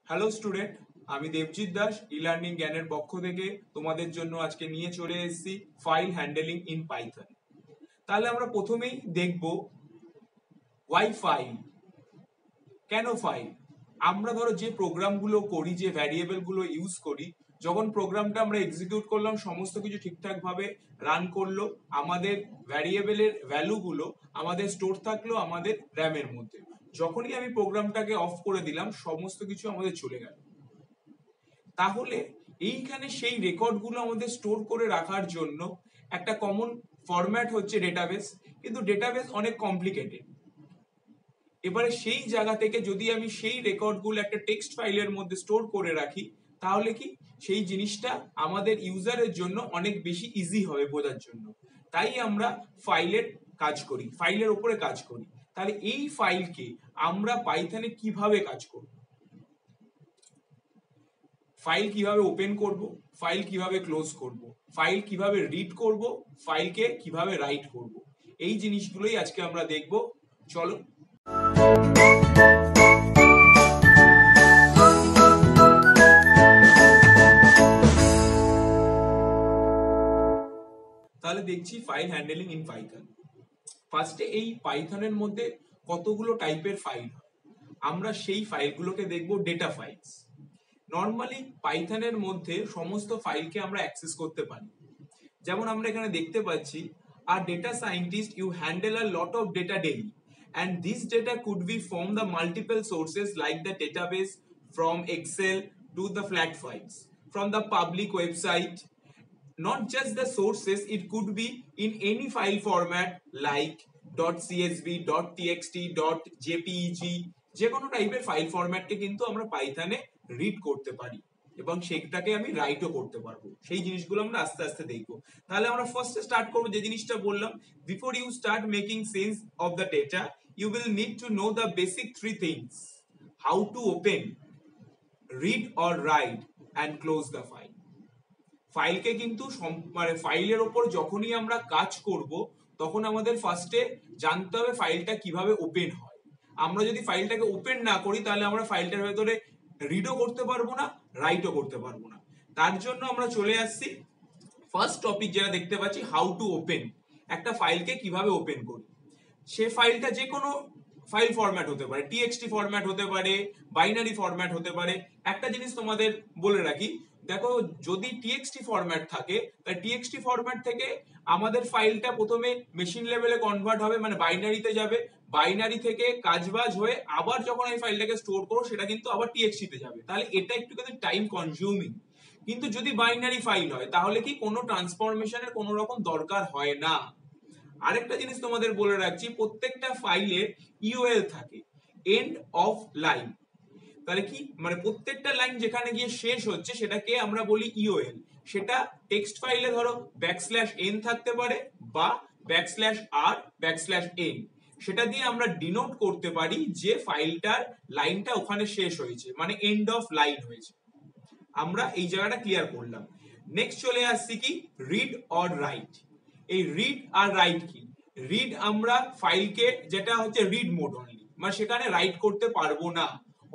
Hello student, আমি Debjit Das e learning জ্ঞানের পক্ষ থেকে তোমাদের জন্য আজকে নিয়ে চলে এসেছি ফাইল হ্যান্ডলিং ইন পাইথন। তাহলে আমরা প্রথমেই দেখব ওয়াই ফাইল, কেন ফাইল। আমরা ধরো যে প্রোগ্রামগুলো করি, যে ভ্যারিয়েবল গুলো ইউজ করি, যখন প্রোগ্রামটা আমরা এক্সিকিউট করলাম, সমস্ত কিছু ঠিকঠাক ভাবে রান করলো, আমাদের ভ্যারিয়েবলের ভ্যালুগুলো আমাদের স্টোর থাকলো আমাদের র্যামের মধ্যে। যখনই আমি প্রোগ্রামটাকে অফ করে দিলাম, সমস্ত কিছু আমাদের চলে গেল। তাহলে এইখানে সেই রেকর্ডগুলো আমাদের স্টোর করে রাখার জন্য একটা কমন ফরম্যাট হচ্ছে ডেটাবেস, কিন্তু ডেটাবেস অনেক কমপ্লিকেটেড। এবারে সেই জায়গা থেকে যদি আমি সেই রেকর্ডগুলো একটা টেক্সট ফাইলের মধ্যে স্টোর করে রাখি, তাহলে কি সেই জিনিসটা আমাদের ইউজারের জন্য অনেক বেশি ইজি হবে বোঝার জন্য। তাই আমরা ফাইলের উপরে কাজ করি। তাহলে এই ফাইলকে আমরা পাইথনে কিভাবে কাজ করব, ফাইল কিভাবে ওপেন করব, ফাইল কিভাবে ক্লোজ করব, ফাইল কিভাবে রিড করব, ফাইলকে কিভাবে রাইট করব, এই জিনিসগুলোই আজকে আমরা দেখব। চলো। তাহলে দেখছি ফাইল হ্যান্ডলিং ইন পাইথন। ফার্স্টে এই পাইথনের মধ্যে কতগুলো টাইপের ফাইল হয়, আমরা সেই ফাইলগুলোকে দেখব ডেটা ফাইলস। নর্মালি পাইথনের মধ্যে সমস্ত ফাইলকে আমরা অ্যাক্সেস করতে পারি। যেমন আমরা এখানে দেখতে পাচ্ছি, আর data scientist you handle a lot of data daily and this data could be from the multiple sources like the database, from Excel to the flat files, from the public website. Not just the sources, it could be in any file format like .csv, .txt, .jpeg, যে কোনো টাইপের file ফরম্যাটকে কিন্তু আমরা পাইথনে read করতে পারি এবং সেটাকে আমি রাইটও করতে পারবো। সেই জিনিসগুলো আমরা আস্তে আস্তে দেখবো। তাহলে আমরা ফার্স্টে স্টার্ট করবো যে জিনিসটা বললাম, before you start making sense of the data you will need to know the basic three things: how to open, read or write, and close the file. ফাইলকে কিন্তু মানে ফাইলের উপর যখনই আমরা কাজ করব, তখন আমাদের ফার্স্টে জানতে হবে ফাইলটা কিভাবে ওপেন হয়। আমরা যদি ফাইলটাকে ওপেন না করি, তাহলে আমরা ফাইলটার ভেতরে রিডও করতে পারবো না, রাইটও করতে পারবো না। তার জন্য আমরা চলে আসছি ফার্স্ট টপিক, যেটা দেখতে পাচ্ছি, হাউ টু ওপেন। একটা ফাইলকে কিভাবে ওপেন করি। সে ফাইলটা যে কোনো ফাইল ফরম্যাট হতে পারে, টিএক্সটি ফরম্যাট হতে পারে, বাইনারি ফরম্যাট হতে পারে। একটা জিনিস তোমাদের বলে রাখি, দেখো যদি টিএক্সটি ফরম্যাট থাকে, তাহলে টিএক্সটি ফরম্যাট থেকে আমাদের ফাইলটা প্রথমে মেশিন লেভেলে কনভার্ট হবে, মানে বাইনারিতে যাবে। বাইনারি থেকে কাজবাজ হয়ে আবার যখন এই ফাইলটাকে স্টোর করো, সেটা কিন্তু আবার টিএক্সটিতে যাবে। তাহলে এটা একটু কিন্তু টাইম কনজিউমিং। কিন্তু যদি বাইনারি ফাইল হয়, তাহলে কি কোনো ট্রান্সফরমেশনের কোনো রকম দরকার হয় না। আরেকটা জিনিস তোমাদের বলে রাখছি, প্রত্যেকটা ফাইলের ইউএল থাকে, এন্ড অফ লাইন। তাহলে কি মানে প্রত্যেকটা লাইন যেখানে গিয়ে শেষ হচ্ছে সেটাকে আমরা বলি ইউএল। সেটা টেক্সট ফাইলে ধরো \n থাকতে পারে বা \r\n, সেটা দিয়ে আমরা ডিনোট করতে পারি যে ফাইলটার লাইনটা ওখানে শেষ হয়েছে, মানে এন্ড অফ লাইন হয়েছে। আমরা এই জায়গাটা ক্লিয়ার করলাম। নেক্সট চলে আসছি কি, রিড অর রাইট। এই রিড আর রাইট কি? রিড আমরা ফাইলকে, যেটা হচ্ছে রিড মোড অনলি, মানে সেখানে রাইট করতে পারবো না,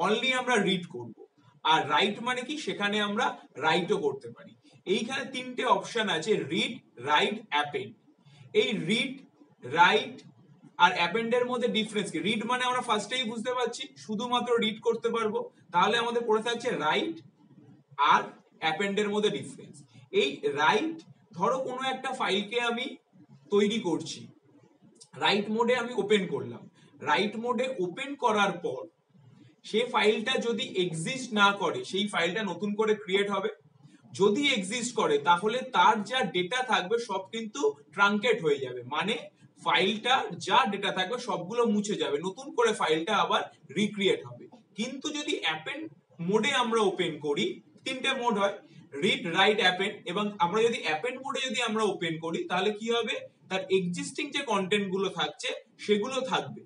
অনলি আমরা রিড করব। আর রাইট মানে কি, সেখানে আমরা রাইটও করতে পারি। এইখানে তিনটে অপশন আছে, রিড, রাইট, অ্যাপেন্ড। এই রিড, রাইট আর অ্যাপেন্ড এর মধ্যে ডিফারেন্স কি? রিড মানে আমরা ফার্স্টেই বুঝতে পারছি শুধুমাত্র রিড করতে পারবো, তাহলে আমাদের পড়ে থাকছে রাইট আর অ্যাপেন্ড এর মধ্যে ডিফারেন্স। এই রাইট, ধরো কোনো একটা ফাইলকে আমি তৈরি করছি, রাইট মোডে আমি ওপেন করলাম। রাইট মোডে ওপেন করার পর সেই ফাইলটা যদি এক্সিস্ট না করে, সেই ফাইলটা নতুন করে ক্রিয়েট হবে। যদি এক্সিস্ট করে, তাহলে তার যা ডেটা থাকবে সব কিন্তু ট্রাঙ্কেট হয়ে যাবে, মানে ফাইলটা যা ডেটা থাকবে সবগুলো মুছে যাবে, নতুন করে ফাইলটা আবার রিক্রিয়েট হবে। কিন্তু যদি অ্যাপেন্ড মোডে আমরা ওপেন করি, তিনটে মোড হয়, রিড, রাইট, অ্যাপেন্ড। এবং আমরা যদি অ্যাপেন্ড মোডে যদি আমরা ওপেন করি, তাহলে কি হবে, তার এক্সিস্টিং যে কন্টেন্ট গুলো থাকছে সেগুলো থাকবে,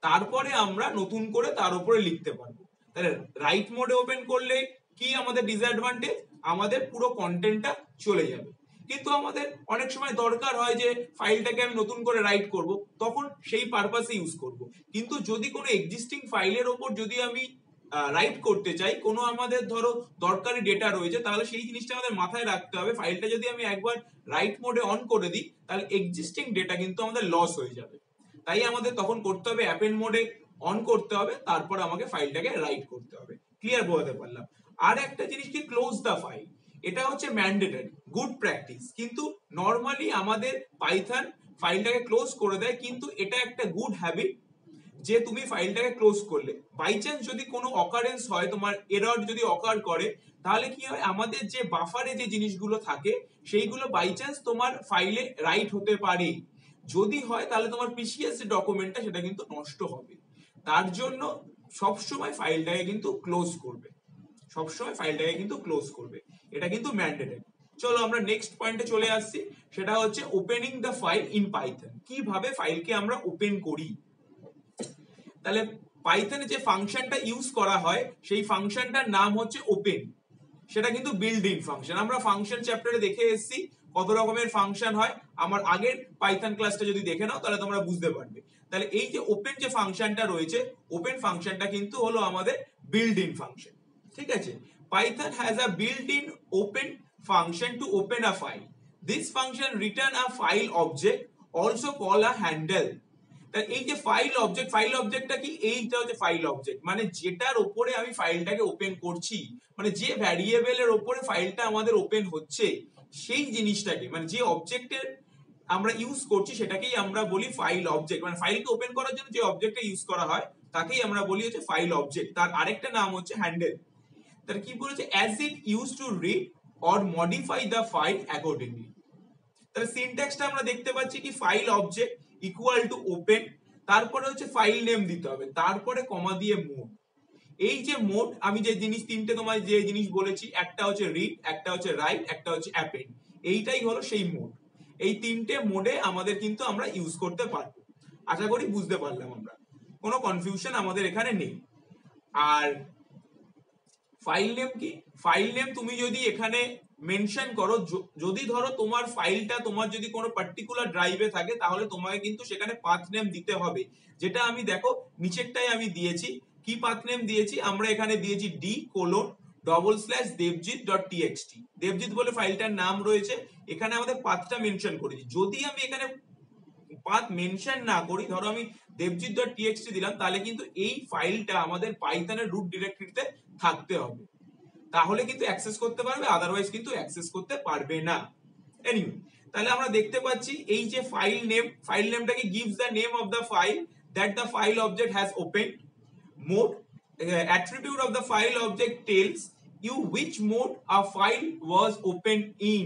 তারপরে আমরা নতুন করে তার উপরে লিখতে পারবো। তাহলে রাইট মোডে ওপেন করলে কি আমাদের ডিসঅ্যাডভান্টেজ, আমাদের পুরো কন্টেন্টটা চলে যাবে। কিন্তু আমাদের অনেক সময় দরকার হয় যে ফাইলটাকে আমি নতুন করে রাইট করব, তখন সেই পারপাসে ইউজ করব। কিন্তু যদি কোনো এক্সিস্টিং ফাইলের ওপর যদি আমি রাইট করতে চাই, কোনো আমাদের ধরো দরকারি ডেটা রয়েছে, তাহলে সেই জিনিসটা আমাদের মাথায় রাখতে হবে ফাইলটা যদি আমি একবার রাইট মোডে অন করে দিই তাহলে এক্সিস্টিং ডেটা কিন্তু আমাদের লস হয়ে যাবে। তাই আমাদের তখন করতে হবে অ্যাপেন্ড মোডে অন করতে হবে, তারপর আমাকে ফাইলটাকে রাইট করতে হবে। ক্লিয়ার বোঝাতে পারলাম? আর একটা জিনিস কি, ক্লোজ দ্য ফাইল, এটা হচ্ছে ম্যান্ডেটরি গুড প্র্যাকটিস, কিন্তু নর্মালি আমাদের পাইথন ফাইলটাকে ক্লোজ করে দেয়, কিন্তু এটা একটা গুড হ্যাবিট যে তুমি ফাইলটাকে ক্লোজ করলে বাই চান্স যদি কোনো অকারেন্স হয়, তোমার এরর যদি অকার করে, তাহলে কি হয়, আমাদের যে বাফারে যে জিনিসগুলো থাকে সেইগুলো বাই চান্স তোমার ফাইলে রাইট হতে পারে। যদি হয় তাহলে তোমার পিসিএস যে ডকুমেন্টটা সেটা কিন্তু নষ্ট হবে। তার জন্য সবসময় ফাইলটাকে কিন্তু ক্লোজ করবে, সবসময় ফাইলটাকে কিন্তু ক্লোজ করবে, এটা কিন্তু ম্যান্ডেটরি। চলো আমরা নেক্সট পয়েন্টে চলে আসছি, সেটা হচ্ছে opening the file in Python. কিভাবে ফাইলকে আমরা ওপেন করি? তাহলে পাইথনে যে ফাংশনটা ইউজ করা হয় সেই ফাংশনটার নাম হচ্ছে ওপেন, সেটা কিন্তু বিল্ড ইন ফাংশন। আমরা ফাংশন চ্যাপ্টারে দেখে এসেছি কত রকমের ফাংশন হয়, আমার আগের পাইথন ক্লাসটা যদি দেখে নাও তাহলে তোমরা বুঝতে পারবে। তাহলে এই যে ওপেন যে ফাংশনটা রয়েছে, ওপেন ফাংশনটা কিন্তু হলো আমাদের বিল্ড ইন ফাংশন। ঠিক আছে, Python has a build in open function to open a file. This function return a file object, also call a handle. এই যে ফাইল অবজেক্ট, ফাইল অবজেক্টটা কি, এইটা হচ্ছে ফাইল অবজেক্ট, মানে যেটার উপরে আমি ফাইলটাকে ওপেন করছি, মানে যে ভ্যারিয়েবলের উপরে ফাইলটা আমাদের ওপেন হচ্ছে সেই জিনিসটাকে, মানে যে অবজেক্টের আমরা ইউজ করছি সেটাকেই আমরা বলি ফাইল অবজেক্ট। মানে ফাইলকে ওপেন করার জন্য যে অবজেক্টটা ইউজ করা হয় তাকেই আমরা বলি হচ্ছে ফাইল অবজেক্ট। তার আরেকটা নাম হচ্ছে হ্যান্ডেল। তার কি বলেছে, as it use to read or modify the file accordingly. তাহলে সিনট্যাক্সটা আমরা দেখতে পাচ্ছি কি, file object equal to open, তারপরে হচ্ছে ফাইল নেম দিতে হবে, তারপরে কমা দিয়ে মোড। এই যে মোড, আমি যে জিনিস তিনটে তোমায় যে জিনিস বলেছি, একটা হচ্ছে রিড, একটা হচ্ছে রাইট, একটা হচ্ছে অ্যাপেন্ড, এইটাই হলো সেই মোড। এই তিনটে মোডে আমাদের কিন্তু আমরা ইউজ করতে পারবো। আশা করি বুঝতে পারলাম আমরা, কোনো কনফিউশন আমাদের এখানে নেই। আর ফাইল নেম কি, ফাইল নেম তুমি যদি এখানে মেনশন করো, যদি ধরো তোমার ফাইলটা তোমার যদি কোনো পার্টিকুলার ড্রাইভে থাকে তাহলে তোমাকে কিন্তু সেখানে পাথ নেম দিতে হবে, যেটা আমি দেখো নিচেরটাই আমি দিয়েছি। কি পাথ নেম দিয়েছি আমরা এখানে, দিয়েছি d:/devjit.txt, দেবজিৎ বলে ফাইলটার নাম রয়েছে, এখানে আমাদের পাথটা মেনশন করেছি। যদি আমি এখানে পাথ মেনশন না করি, ধরো আমি devjit.txt দিলাম, তাহলে কিন্তু এই ফাইলটা আমাদের পাইথনের রুট ডিরেক্টরিতে থাকতে হবে, তাহলে কিন্তু অ্যাক্সেস করতে পারবে, আদারওয়াইজ কিন্তু অ্যাক্সেস করতে পারবে না। এনিওয়ে, তাহলে আমরা দেখতে পাচ্ছি এই যে ফাইল নেম, ফাইল নেমটাকে gives the name of the file that the file object has opened. Mode, attribute of the file object tells you which mode a file was opened in.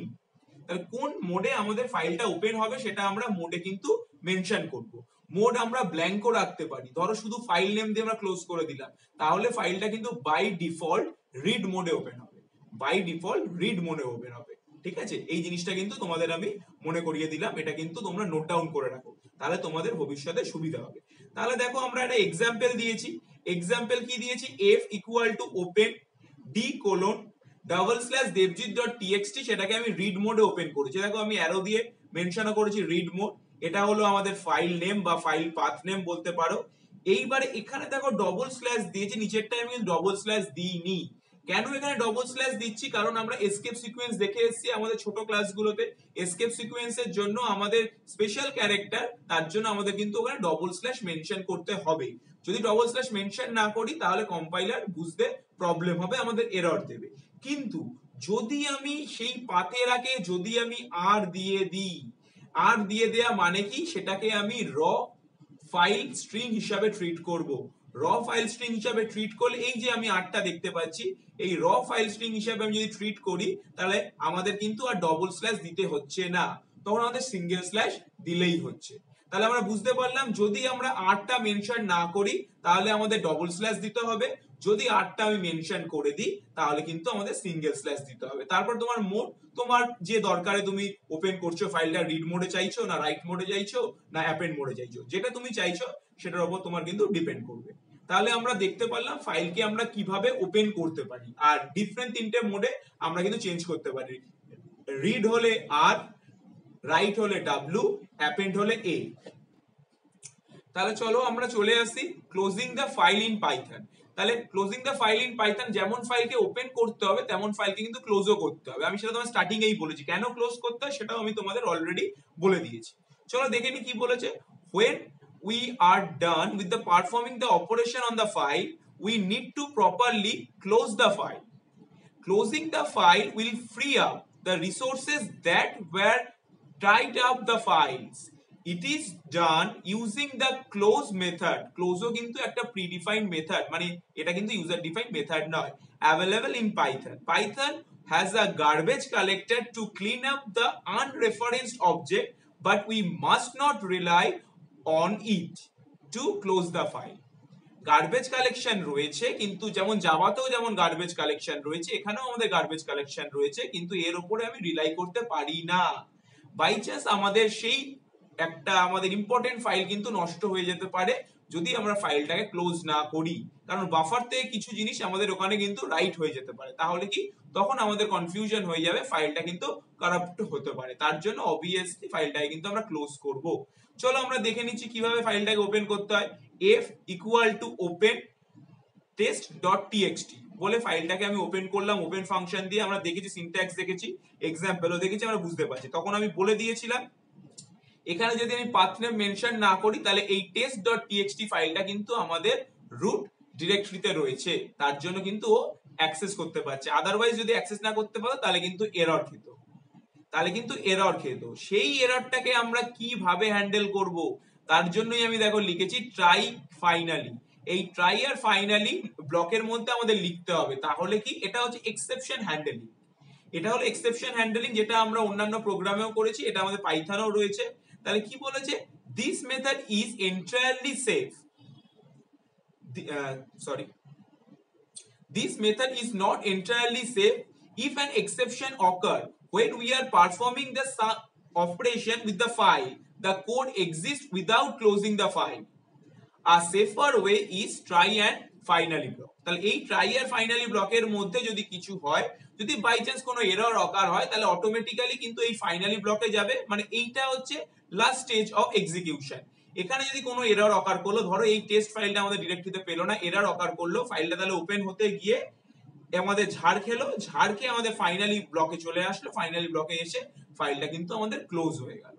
তাহলে কোন মোডে আমাদের ফাইলটা ওপেন হবে সেটা আমরা মোডে কিন্তু মেনশন করব। মোড আমরা ব্ল্যাঙ্কও রাখতে পারি, ধরো শুধু ফাইল নেম দিয়ে আমরা ক্লোজ করে দিলাম, তাহলে ফাইলটা কিন্তু বাই ডিফল্ট রিড মোডে ওপেন হবে, বাই ডিফল্ট রিড মোডে ওপেন হবে। ঠিক আছে, এই জিনিসটা কিন্তু তোমাদের আমি মনে করিয়ে দিলাম, এটা কিন্তু তোমরা নোট ডাউন করে রাখো, তাহলে তোমাদের ভবিষ্যতে সুবিধা হবে। তাহলে দেখো আমরা একটা এক্সাম্পল দিয়েছি, এক্সাম্পল কি দিয়েছি, f equal to open d:/devjit.txt, সেটাকে আমি রিড মোডে ওপেন করেছি, দেখো আমি অ্যারো দিয়ে মেনশনও করেছি রিড মোড, এটা হলো আমাদের ফাইল নেম বা ফাইল পাথ নেম বলতে পারো। এইবারে এখানে দেখো ডবল স্ল্যাশ দিয়েছি, নিচেরটাই আমি ডবল স্ল্যাশ দিইনি। কেন এখানে ডবল স্ল্যাশ দিচ্ছি, কারণ আমরা এসকেপ সিকোয়েন্স দেখে এসেছি আমাদের ছোট ক্লাসগুলোতে, এসকেপ সিকোয়েন্সের জন্য আমাদের স্পেশাল ক্যারেক্টার, তার জন্য আমাদের কিন্তু ওখানে ডবল স্ল্যাশ মেনশন করতে হবে। যদি ডবল স্ল্যাশ মেনশন না করি তাহলে কম্পাইলার বুঝতে প্রবলেম হবে, আমাদের এরর দেবে। কিন্তু যদি আমি সেই পাথের আগে যদি আমি আর দিয়ে দিই, আর দিয়ে দেয়া মানে কি, সেটাকে আমি র ফাইল স্ট্রিং হিসাবে ট্রিট করব। র ফাইল স্ট্রিং হিসাবে ট্রিট করলে এই যে আমি আরটা দেখতে পাচ্ছি, এই র ফাইল স্ট্রিং হিসাবে আমি যদি ট্রিট করি তাহলে আমাদের কিন্তু আর ডবল স্ল্যাশ দিতে হচ্ছে না, তখন আমাদের সিঙ্গেল স্ল্যাশ দিলেই হচ্ছে। তাহলে আমরা বুঝতে পারলাম, যদি আমরা আরটা মেনশন না করি তাহলে আমাদের ডবল স্ল্যাশ দিতে হবে, যদি আরটা আমি মেনশন করে দিই তাহলে কিন্তু আমাদের সিঙ্গেল স্ল্যাশ দিতে হবে। তারপর তোমার মোড, তোমার যে দরকারে তুমি ওপেন করছো ফাইলটা, রিড মোডে চাইছো না রাইট মোডে চাইছো না অ্যাপেন্ড মোডে চাইছো, যেটা তুমি চাইছো সেটার উপর তোমার কিন্তু ডিপেন্ড করবে। তাহলে আমরা দেখতে পারলাম ফাইলকে আমরা কিভাবে ওপেন করতে পারি, আর ডিফারেন্ট তিনটে মোডে আমরা কিন্তু চেঞ্জ করতে পারি, রিড হলে আর, রাইট হলে ডাব্লিউ, অ্যাপেন্ড হলে এ। তাহলে চলো আমরা চলে আসি closing the file in Python. তাহলে closing the file in Python যেমন ফাইলকে ওপেন করতে হবে তেমন ফাইলকে কিন্তু ক্লোজও করতে হবে। আমি সেটা তোমার স্টার্টিং এই বলেছি, কেন ক্লোজ করতে হয় সেটাও আমি তোমাদের অলরেডি বলে দিয়েছি। চলো দেখে নি কি বলেছে। when we are done with the performing the operation on the file, we need to properly close the file. Closing the file will free up the resources that were tied up the files. It is done using the close method. Close ও কিন্তু একটা predefined method, মানে এটা কিন্তু user defined method নয়, available in Python. Python has a garbage collector to clean up the unreferenced object, but we must not rely on it to close the file. Garbage collection রয়েছে, কিন্তু যেমন জাভাতেও যেমন garbage collection রয়েছে এখানেও আমাদের garbage collection রয়েছে, কিন্তু এর উপরে আমি রিলাই করতে পারি না। বাই চান্স আমাদের সেই একটা আমাদের ইম্পর্টেন্ট ফাইল কিন্তু নষ্ট হয়ে যেতে পারে যদি আমরা ফাইলটাকে ক্লোজ না করি, কারণ বাফার থেকে কিছু জিনিস আমাদের ওখানে কিন্তু রাইট হয়ে যেতে পারে, তাহলে কি তখন আমাদের কনফিউশন হয়ে যাবে, ফাইলটা কিন্তু কারাপ্ট হতে পারে। তার জন্য অবভিয়াসলি ফাইলটাকে কিন্তু আমরা ক্লোজ করব। চলো আমরা দেখে নিচ্ছি কিভাবে ফাইলটাকে ওপেন করতে হয়। f equal to open test.txt বলে ফাইলটাকে আমি ওপেন করলাম, ওপেন ফাংশন দিয়ে। আমরা দেখেছি সিনট্যাক্স দেখেছি, এক্সাম্পলও দেখেছি, আমরা বুঝতে পারছি। তখন আমি বলে দিয়েছিলাম এখানে যদি আমি পাথ নেম মেনশন না করি তাহলে এই test.txt ফাইলটা কিন্তু আমাদের রুট ডিরেক্টরিতে রয়েছে, তার জন্য কিন্তু ও অ্যাক্সেস করতে পারছে। আদারওয়াইজ যদি অ্যাক্সেস না করতে পারো তাহলে কিন্তু এরর খেত। সেই এররটাকে আমরা কিভাবে হ্যান্ডেল করব, তার জন্যই আমি দেখো লিখেছি ট্রাই ফাইনালি। এই ট্রাই আর ফাইনালি ব্লকের মধ্যে আমাদের লিখতে হবে, তাহলে কি এটা হচ্ছে এক্সেপশন হ্যান্ডেলিং। এটা হলো এক্সেপশন হ্যান্ডেলিং, যেটা আমরা অন্যান্য প্রোগ্রামেও করেছি, এটা আমাদের পাইথনেও রয়েছে। তাহলে কি বলেছে, this method is entirely safe, this method is not entirely safe if an exception occur when we are performing the operation with the file. The code exists without closing the file. A safer way is try and finally block. তাহলে এই try আর finally ব্লকের মধ্যে যদি কিছু হয়, যদি by chance কোনো error অকার হয়, তাহলে অটোমেটিক্যালি কিন্তু এই ফাইনালি ব্লকে যাবে, মানে এইটা হচ্ছে লাস্ট স্টেজ অফ এক্সিকিউশন। এখানে যদি কোনো এরর অকার করলো, ধরো এই টেস্ট ফাইলটা আমাদের ডিরেক্টরিতে পেলো না, এরর অকার করলো, ফাইলটা তাহলে ওপেন হতে গিয়ে আমাদের ঝাড় খেলো, ঝাড় খেয়ে আমাদের ফাইনালি ব্লকে চলে আসলো, ফাইনালি ব্লকে এসে ফাইলটা কিন্তু আমাদের ক্লোজ হয়ে গেল।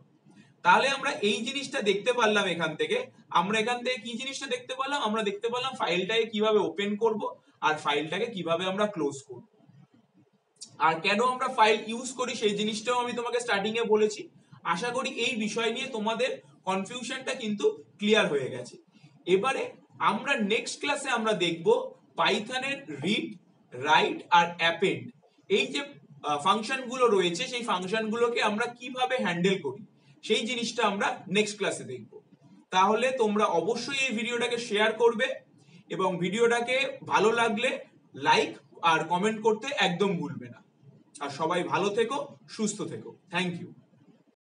তাহলে আমরা এই জিনিসটা দেখতে পারলাম এখান থেকে। আমরা এখান থেকে কি জিনিসটা দেখতে পারলাম, আমরা দেখতে পারলাম ফাইলটাকে কিভাবে ওপেন করব আর ফাইলটাকে কিভাবে আমরা ক্লোজ করব, আর কেন আমরা ফাইল ইউজ করি সেই জিনিসটাও আমি তোমাকে স্টার্টিং এ বলেছি। আশা করি এই বিষয় নিয়ে তোমাদের কনফিউশনটা কিন্তু ক্লিয়ার হয়ে গেছে। এবারে আমরা নেক্সট ক্লাসে আমরা দেখব পাইথনের রিড, রাইট আর অ্যাপেন্ড, এই যে ফাংশনগুলো রয়েছে সেই ফাংশনগুলোকে আমরা কিভাবে হ্যান্ডেল করি সেই জিনিসটা আমরা নেক্সট ক্লাসে দেখব। তাহলে তোমরা অবশ্যই এই ভিডিওটাকে শেয়ার করবে এবং ভিডিওটাকে ভালো লাগলে লাইক আর কমেন্ট করতে একদম ভুলবে না। আর সবাই ভালো থেকো, সুস্থ থেকো। Thank you.